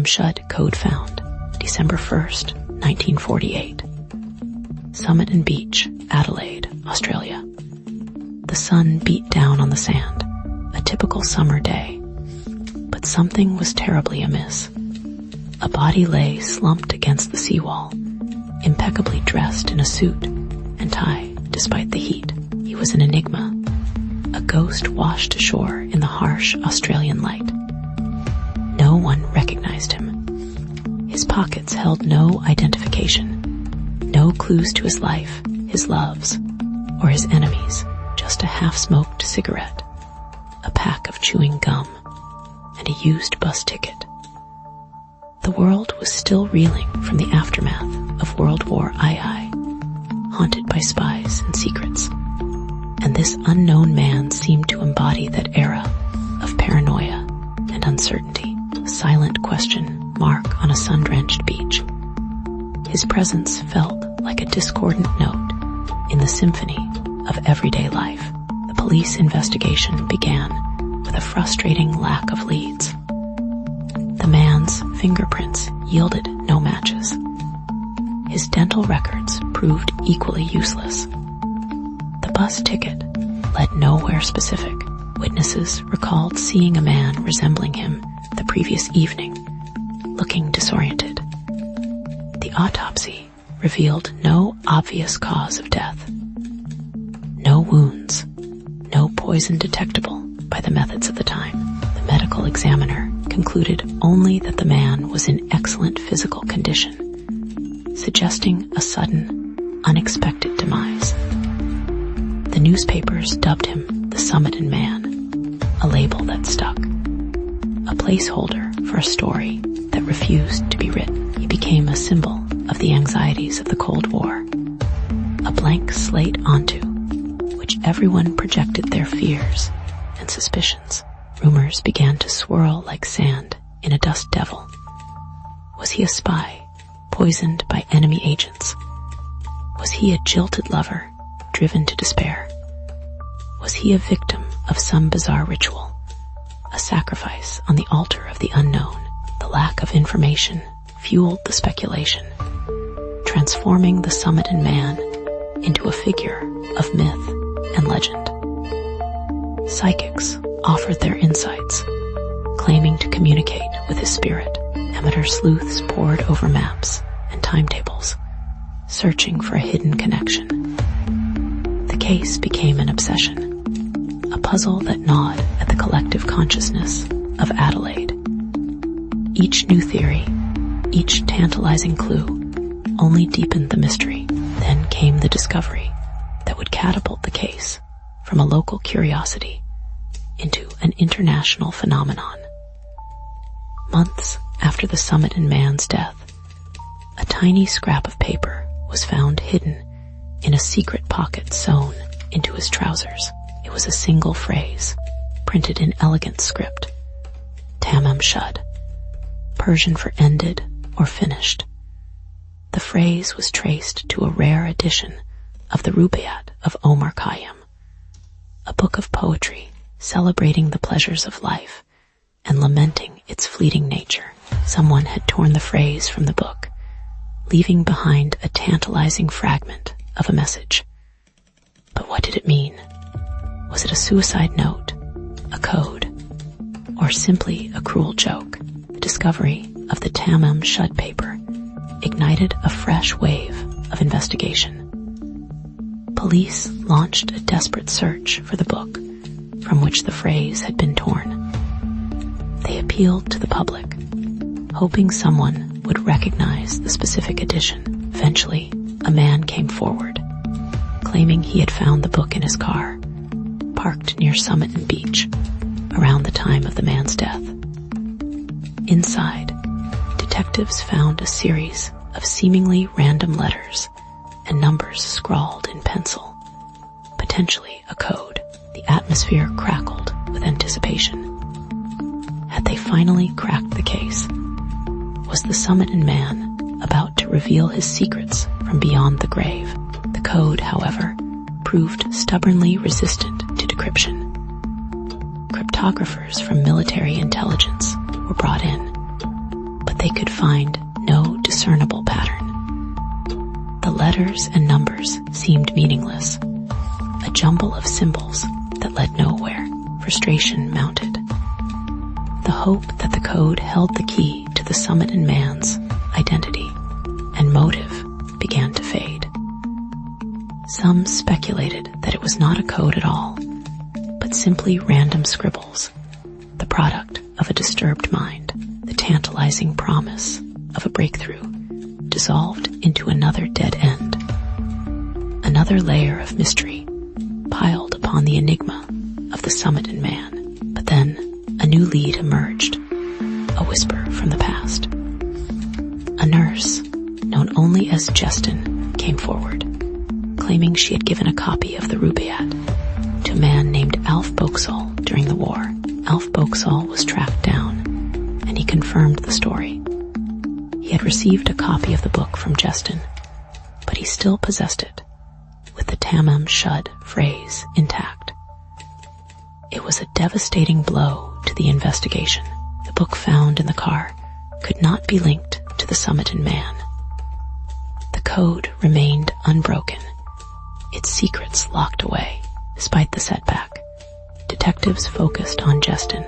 Shud code found, December 1st, 1948. Somerton Beach, Adelaide, Australia. The sun beat down on the sand, a typical summer day. But something was terribly amiss. A body lay slumped against the seawall, impeccably dressed in a suit and tie despite the heat. He was an enigma, a ghost washed ashore in the harsh Australian light. No one recognized him. His pockets held no identification, no clues to his life, his loves, or his enemies, just a half-smoked cigarette, a pack of chewing gum, and a used bus ticket. The world was still reeling from the aftermath of World War II, haunted by spies and secrets, and this unknown man seemed to embody that era of paranoia and uncertainty, a silent question mark on a sun-drenched beach. His presence felt like a discordant note in the symphony of everyday life. The police investigation began with a frustrating lack of leads. The man's fingerprints yielded no matches. His dental records proved equally useless. The bus ticket led nowhere specific. Witnesses recalled seeing a man resembling him the previous evening, looking disoriented. The autopsy revealed no obvious cause of death. No wounds, no poison detectable by the methods of the time. The medical examiner concluded only that the man was in excellent physical condition, suggesting a sudden, unexpected demise. The newspapers dubbed him the Somerton Man, a label that stuck, a placeholder for a story that refused to be written. He became a symbol of the anxieties of the Cold War, a blank slate onto which everyone projected their fears and suspicions. Rumors began to swirl like sand in a dust devil. Was he a spy, poisoned by enemy agents? Was he a jilted lover, driven to despair? Was he a victim of some bizarre ritual, a sacrifice on the altar of the unknown? The lack of information fueled the speculation, transforming the Somerton Man into a figure of myth and legend. Psychics offered their insights, claiming to communicate with his spirit. Amateur sleuths pored over maps and timetables, searching for a hidden connection. The case became an obsession, a puzzle that gnawed at the collective consciousness of Adelaide. Each new theory, each tantalizing clue, only deepened the mystery. Then came the discovery that would catapult the case from a local curiosity into an international phenomenon. Months after the Somerton Man's death, a tiny scrap of paper was found hidden in a secret pocket sewn into his trousers. It was a single phrase, printed in elegant script. Tamam Shud, Persian for ended or finished. The phrase was traced to a rare edition of the Rubaiyat of Omar Khayyam, a book of poetry celebrating the pleasures of life and lamenting its fleeting nature. Someone had torn the phrase from the book, leaving behind a tantalizing fragment of a message. But what did it mean? Was it a suicide note, a code, or simply a cruel joke? The discovery of the Tamam Shud paper ignited a fresh wave of investigation. Police launched a desperate search for the book from which the phrase had been torn. They appealed to the public, hoping someone would recognize the specific edition. Eventually, a man came forward, claiming he had found the book in his car, parked near Somerton Beach, around the time of the man's death. Inside, detectives found a series of seemingly random letters and numbers scrawled in pencil, potentially a code. The atmosphere crackled with anticipation. Had they finally cracked the case? Was the Somerton Man about to reveal his secrets from beyond the grave? The code, however, proved stubbornly resistant to decryption. Cryptographers from military intelligence were brought in, but they they could find no discernible pattern. The letters and numbers seemed meaningless, a jumble of symbols that led nowhere. Frustration mounted. The hope that the code held the key to the Somerton man's identity and motive began to fade. Some speculated that it was not a code at all, but simply random scribbles, the product of a disturbed mind, the tantalizing promise of a breakthrough dissolved into another dead end. Another layer of mystery piled upon the enigma of the Somerton man. But then a new lead emerged, a whisper from the past. A nurse, known only as Justin, came forward, claiming she had given a copy of the Rubaiyat to a man named Alf Boxall during the war. Alf Boxall was tracked down, and he confirmed the story. He had received a copy of the book from Justin, but he still possessed it, with the Tamam Shud phrase intact. It was a devastating blow to the investigation. The book found in the car could not be linked to the Somerton man. The code remained unbroken, its secrets locked away. Despite the setback, detectives focused on Justin,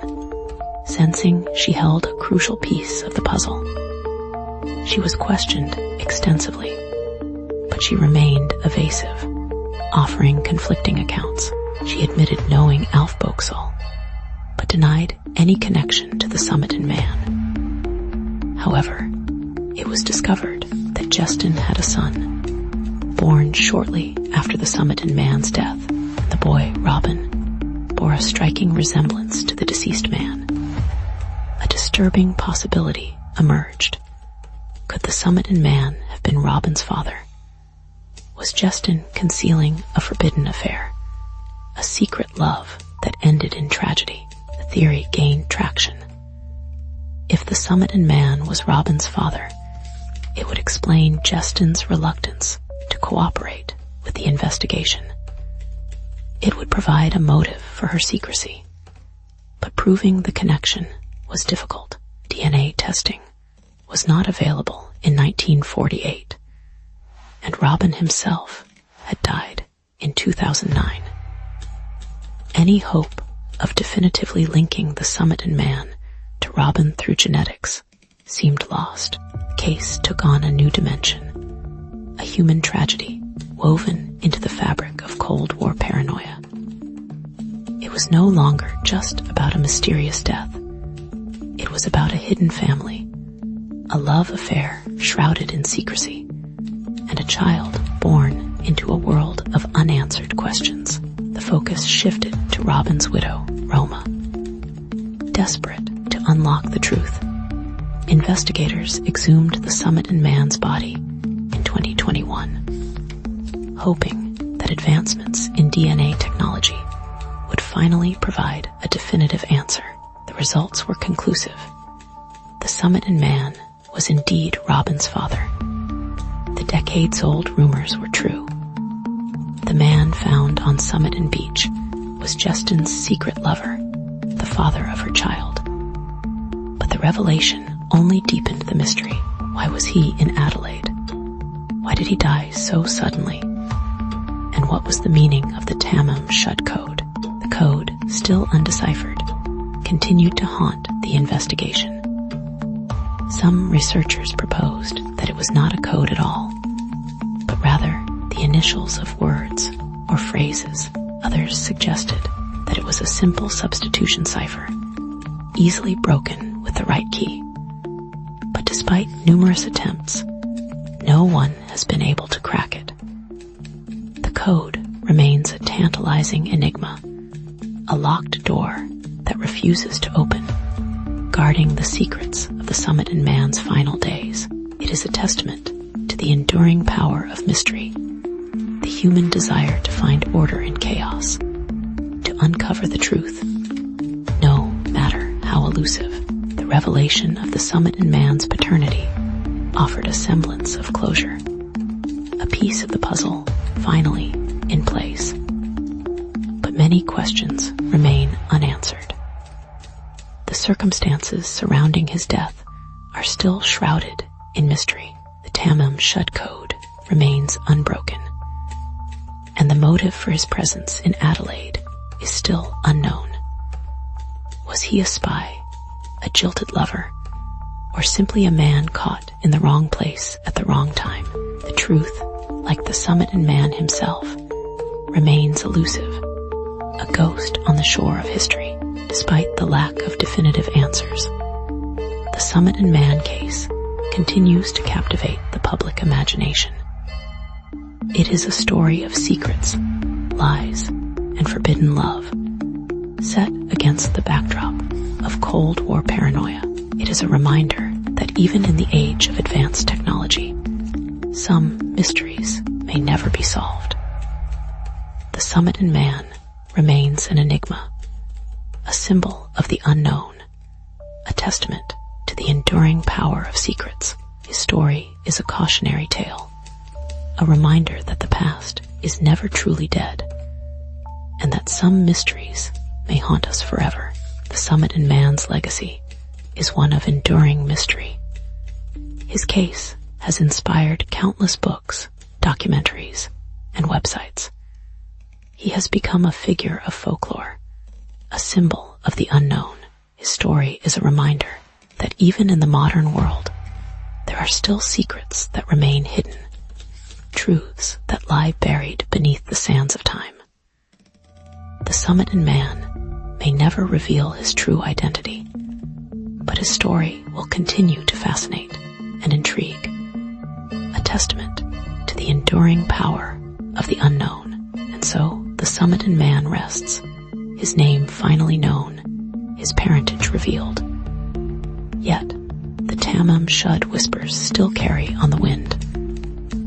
sensing she held a crucial piece of the puzzle. She was questioned extensively, but she remained evasive, offering conflicting accounts. She admitted knowing Alf Boxall, but denied any connection to the Somerton man. However, it was discovered that Justin had a son, born shortly after the Somerton man's death. The boy, Robin, bore a striking resemblance to the deceased man. A disturbing possibility emerged. Could the Somerton man have been Robin's father? Was Justin concealing a forbidden affair? A secret love that ended in tragedy? The theory gained traction. If the Somerton man was Robin's father, it would explain Justin's reluctance to cooperate with the investigation. It would provide a motive for her secrecy. But proving the connection was difficult. DNA testing was not available in 1948, and Robin himself had died in 2009. Any hope of definitively linking the Somerton man to Robin through genetics seemed lost. The case took on a new dimension, a human tragedy woven into the fabric of Cold War paranoia. It was no longer just about a mysterious death. It was about a hidden family, a love affair shrouded in secrecy, and a child born into a world of unanswered questions. The focus shifted to Robin's widow, Roma. Desperate to unlock the truth, investigators exhumed the Somerton man's body in 2021, hoping that advancements in DNA technology would finally provide a definitive answer. The results were conclusive. The Somerton man was indeed Robin's father. The decades-old rumors were true. The man found on Somerton Beach was Justin's secret lover, the father of her child. But the revelation only deepened the mystery. Why was he in Adelaide? Why did he die so suddenly? And what was the meaning of the Tamam Shud code? The code, still undeciphered, continued to haunt the investigation. Some researchers proposed that it was not a code at all, but rather the initials of words or phrases. Others suggested that it was a simple substitution cipher, easily broken with the right key. But despite numerous attempts, no one has been able to crack it. The code remains a tantalizing enigma, a locked door that refuses to open, guarding the secrets of the Somerton man's final days. It is a testament to the enduring power of mystery, the human desire to find order in chaos, to uncover the truth, no matter how elusive. The revelation of the Somerton man's paternity offered a semblance of closure, a piece of the puzzle finally in place. But many questions remain unanswered. The circumstances surrounding his death are are still shrouded in mystery. The Tamam Shud code remains unbroken, and the motive for his presence in Adelaide is still unknown. Was he a spy, a jilted lover, or simply a man caught in the wrong place at the wrong time? The truth, like the Somerton man himself, remains elusive, a ghost on the shore of history, despite the lack of definitive answers. The Somerton man case continues to captivate the public imagination. It is a story of secrets, lies, and forbidden love, set against the backdrop of Cold War paranoia. It is a reminder that even in the age of advanced technology, some mysteries may never be solved. The Somerton man remains an enigma, a symbol of the unknown, a testament to the enduring power of secrets. His story is a cautionary tale, a reminder that the past is never truly dead, and that some mysteries may haunt us forever. The Somerton man's legacy is one of enduring mystery. His case has inspired countless books, documentaries, and websites. He has become a figure of folklore, a symbol of the unknown. His story is a reminder that even in the modern world, there are still secrets that remain hidden, truths that lie buried beneath the sands of time. The Somerton man may never reveal his true identity, but his story will continue to fascinate and intrigue, a testament to the enduring power of the unknown. And so the Somerton man rests, his name finally known, his parentage revealed. Yet, the Tamam Shud whispers still carry on the wind,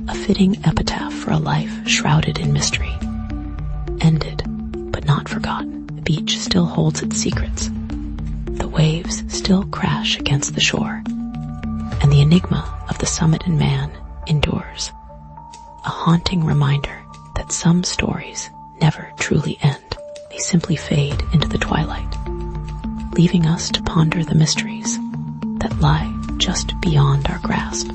a fitting epitaph for a life shrouded in mystery. Ended, but not forgotten. The beach still holds its secrets. The waves still crash against the shore, and the enigma of the Somerton man endures, a haunting reminder that some stories never truly end. They simply fade into the twilight, leaving us to ponder the mysteries that lie just beyond our grasp.